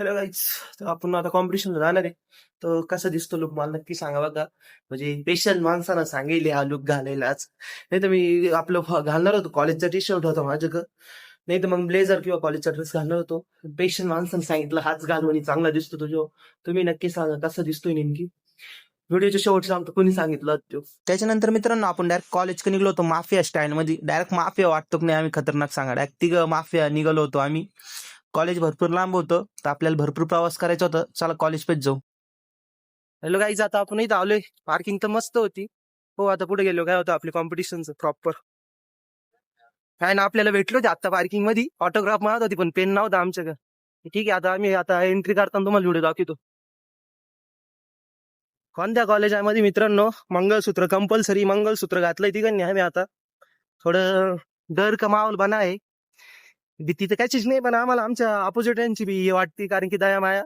Hello guys. तर आपण आता कॉम्पिटिशनला जाणार आहे. तर कसा दिसतो लुक मला नक्की सांगा बघा. म्हणजे स्पेशल माणसानं सांगितले हा लुक घालायला आज. नाही तर मी आपलं घालणार होतो, कॉलेजचा टी शर्ट होता माझ्याकडं. नाही तर मग ब्लेझर किंवा कॉलेजचा ड्रेस घालणार होतो. स्पेशल माणसानं सांगितलं हाच घाल म्हणे, चांगला दिसतो तुझ्या. तुम्ही नक्की सांगा कसा दिसतोय नेमकी. व्हिडिओच्या शेवट सांगतो कोणी सांगितलं तो. त्याच्यानंतर मित्रांनो आपण डायरेक्ट कॉलेज निघलो होतो माफिया स्टाईल मध्ये. डायरेक्ट माफिया वाटतो की नाही आम्ही खतरनाक सांगा. डायरेक्ट तिघ माफिया निघालो होतो आम्ही. कॉलेज भरपूर लांब होतं तर आपल्याला भरपूर प्रवास करायचा होता. चला कॉलेज पेच जाऊ. हॅलो गाईज, आता आपण इथं आलोय. पार्किंग तर मस्त होती. हो, आता पुढे गेलो काय होतं आपल्या कॉम्पिटिशनचं प्रॉपर. काय ना आपल्याला भेटलो होते आता पार्किंग मध्ये. ऑटोग्राफ मागत होती पण पेन नव्हता आमच्याकडे. ठीक आहे, आता आम्ही आता एंट्री करताना तुम्हाला व्हिडिओ दाखवतो. कोणत्या कॉलेजामध्ये मित्रांनो मंगळसूत्र कंपल्सरी, मंगळसूत्र घातलंय तिघांनी आम्ही. आता थोडं डर का माहोल बना आहे. भीती तर काहीच नाही, पण आम्हाला आमच्या अपोजिटांची भी हे वाटते, कारण की दया माया.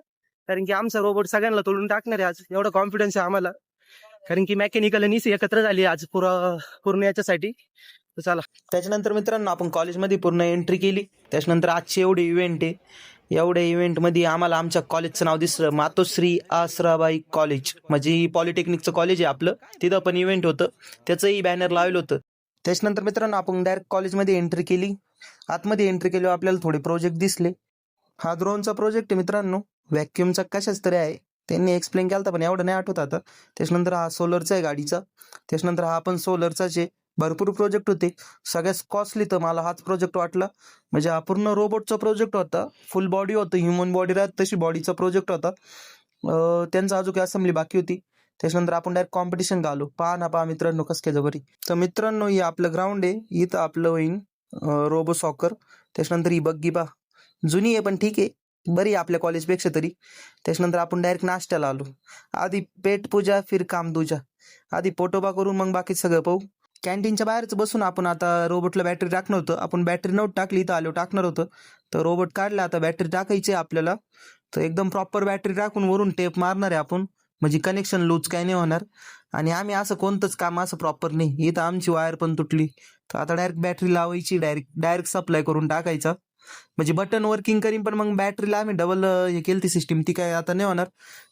कारण की आमचा रोबोट सगळ्यांना तोडून टाकणार आहे आज, एवढा कॉन्फिडन्स आहे आम्हाला. कारण की मेकॅनिकल आणि एकत्र झाली आज पूर्ण याच्यासाठी. तर चला. त्याच्यानंतर मित्रांनो आपण कॉलेजमध्ये पूर्ण एंट्री केली. त्याच्यानंतर आजची एवढी इव्हेंट आहे. एवढ्या इव्हेंट मध्ये आम्हाला आमच्या कॉलेजचं नाव दिसलं, मातोश्री आसराबाई कॉलेज. म्हणजे पॉलिटेक्निकचं कॉलेज आहे आपलं. तिथं पण इव्हेंट होतं, त्याचंही बॅनर लावलं होतं. त्याच्यानंतर मित्रांनो आपण डायरेक्ट कॉलेजमध्ये एंट्री केली. आतमध्ये एंट्री केल्यावर आपल्याला थोडे प्रोजेक्ट दिसले. हा ड्रोनचा प्रोजेक्ट आहे मित्रांनो, व्हॅक्युमचा कशाच तरी आहे. त्यांनी एक्सप्लेन केलं पण एवढं नाही आठवत आता. त्याच्यानंतर हा सोलरचा आहे गाडीचा. त्याच्यानंतर हा पण सोलरचाच आहे. भरपूर प्रोजेक्ट होते. सगळ्यात कॉस्टली तर मला हाच प्रोजेक्ट वाटला. म्हणजे हा पूर्ण रोबोटचा प्रोजेक्ट होता. फुल बॉडी होतं, ह्युमन बॉडी राहत तशी बॉडीचा प्रोजेक्ट होता. त्यांचा अजून असेंब्ली बाकी होती. त्याच्यानंतर आपण डायरेक्ट कॉम्पिटिशन आलो. पहा मित्रांनो कसं काय जबरी. तर मित्रांनो हे आपलं ग्राउंड आहे. इथं आपलं होईन रोबो सॉकर. त्याच्यानंतर ही बग्गी पा जुनी आहे पण ठीक आहे, बरी आहे आपल्या कॉलेजपेक्षा तरी. त्याच्यानंतर आपण डायरेक्ट नाश्त्याला आलो. आधी पेट पूजा फिर काम दूजा. आधी पोटोबा करून मग बाकी सगळं पाहू. कॅन्टीनच्या बाहेरच बसून आपण आता रोबोटला बॅटरी टाकणं होतं. आपण बॅटरी नव्हती टाकली, इथं आलो टाकणार होतं. तर रोबोट काढला, आता बॅटरी टाकायची आहे आपल्याला. तर एकदम प्रॉपर बॅटरी टाकून वरून टेप मारणार आहे आपण. म्हणजे कनेक्शन लूज काय नाही होणार. आणि आम्ही असं कोणतंच काम असं प्रॉपर नाही. इथं आमची वायर पण तुटली. तर आता डायरेक्ट बॅटरी लावायची, डायरेक्ट सप्लाय करून टाकायचा. म्हणजे बटन वर्किंग करीन, पण मग बॅटरीला आम्ही डबल हे केली ती सिस्टीम, ती काय आता नाही होणार.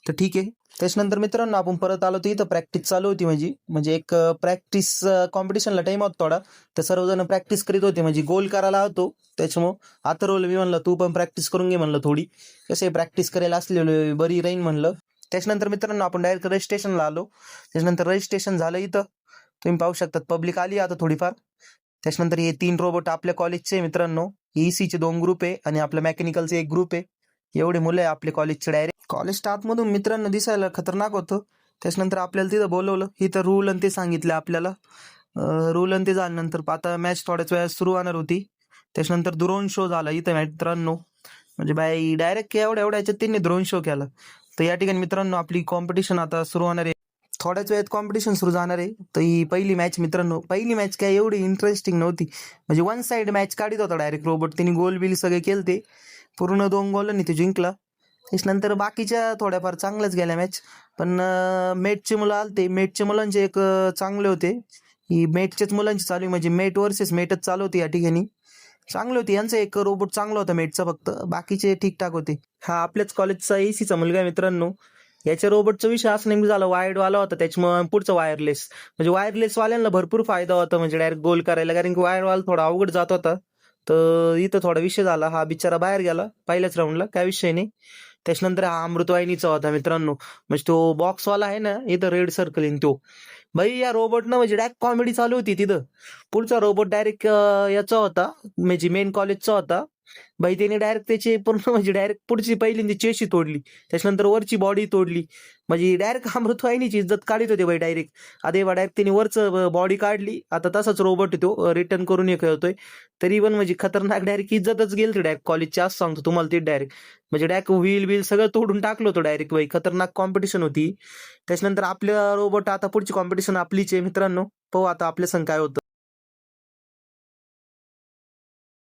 तर ठीक आहे. त्याच्यानंतर मित्रांनो आपण परत आलो, तर इथं प्रॅक्टिस चालू होती. म्हणजे एक प्रॅक्टिस कॉम्पिटिशनला टाइम होता थोडा. तर सर्वजण प्रॅक्टिस करीत होते, म्हणजे गोल करायला होतो. त्याच्यामुळं आता रोल मी म्हणलं तू पण प्रॅक्टिस करून घे म्हणलं थोडी. कसे प्रॅक्टिस करायला असलेलं बरी राहीन म्हणलं. त्याच्यानंतर मित्रांनो आपण डायरेक्ट रजिस्ट्रेशनला आलो. त्याच्यानंतर रजिस्ट्रेशन झालं इथं. तुम्ही पाहू शकतात पब्लिक आली आता थोडीफार. त्याच्यानंतर हे 3 रोबोट आपल्या कॉलेजचे मित्रांनो. ईसीचे 2 ग्रुप आहे आणि आपल्या मेकॅनिकलचे 1 ग्रुप आहे. एवढे मुलं आहे आपल्या कॉलेजचे. डायरेक्ट कॉलेज स्टाफमधून मित्रांनो दिसायला खतरनाक होतं. त्याच्यानंतर आपल्याला तिथं बोलवलं. इथं रूल आणि ते सांगितलं आपल्याला. रूल आणि ते झाल्यानंतर आता मॅच थोड्याच वेळात सुरू होणार होती. त्याच्यानंतर ड्रोन शो झाला इथं मित्रांनो. म्हणजे बाई डायरेक्ट एवढ्या याच्यात त्यांनी ड्रोन शो केला. तर या ठिकाणी मित्रांनो आपली कॉम्पिटिशन आता सुरू होणार आहे. थोड्याच वेळात कॉम्पिटिशन सुरू जाणार आहे. तर ही पहिली मॅच मित्रांनो. पहिली मॅच काय एवढी इंटरेस्टिंग नव्हती. म्हणजे वन साइड मॅच काढत होता डायरेक्ट रोबोट. त्यांनी गोल बिल सगळे केले, ते पूर्ण 2 गोलांनी ते जिंकला. त्याच्यानंतर बाकीच्या थोड्याफार चांगल्याच गेल्या मॅच. पण मेटचे मुलं आलते. मेटच्या मुलांचे एक चांगले होते. ही मेटच्याच मुलांची चालू आहे, म्हणजे मेट वर्सेस मेटच चालू होती या ठिकाणी. चांगले होते. यांचा एक रोबोट चांगला होता मेटचा, फक्त बाकीचे ठीकठाक होते. हा आपल्याच कॉलेजचा एसीचा मुलगा आहे मित्रांनो. याच्या रोबोटचा विषय असं नेमकं झाला, वायर्ड वाला होता. त्याच्यामुळे पुढचं वायरलेस, म्हणजे वायरलेस वाल्यांना भरपूर फायदा होता, म्हणजे डायरेक्ट गोल करायला. कारण की वायरवाला थोडा अवघड जात होता. तर इथं थोडा विषय झाला. हा बिचारा बाहेर गेला पहिल्याच राऊंडला, काय विषय नाही. त्याच्यानंतर हा अमृतवाहिनीचा होता मित्रांनो. म्हणजे तो बॉक्सवाला आहे ना, इथं रेड सर्कल इन तो. भाई या रोबोटनं म्हणजे डायरेक्ट कॉमेडी चालू होती तिथं. पुढचा रोबोट डायरेक्ट याचा होता, म्हणजे मेन कॉलेजचा होता. भाई त्याने डायरेक्ट त्याची पूर्ण म्हणजे डायरेक्ट पुढची पहिल्यांदा चेशी तोडली. त्याच्यानंतर वरची बॉडी तोडली. म्हणजे डायरेक्ट अमृतवाहिनीची इज्जत काढत होते भाई डायरेक्ट. अरे डायरेक्ट त्याने वरचं बॉडी काढली. आता तसाच रोबोट तो रिटर्न करून हे खेळतोय. तरी पण म्हणजे खतरनाक डायरेक्ट इज्जतच गेली डायरेक्ट कॉलेजची, असं सांगतो तुम्हाला ते डायरेक्ट. म्हणजे डायरेक्ट व्हील बिल सगळं तोडून टाकलं होतं डायरेक्ट. भाई खतरनाक कॉम्पिटिशन होती. त्याच्यानंतर आपल्या रोबोट आता पुढची कॉम्पिटिशन आपलीच आहे मित्रांनो. पाहू आता आपल्या संग काय होतं.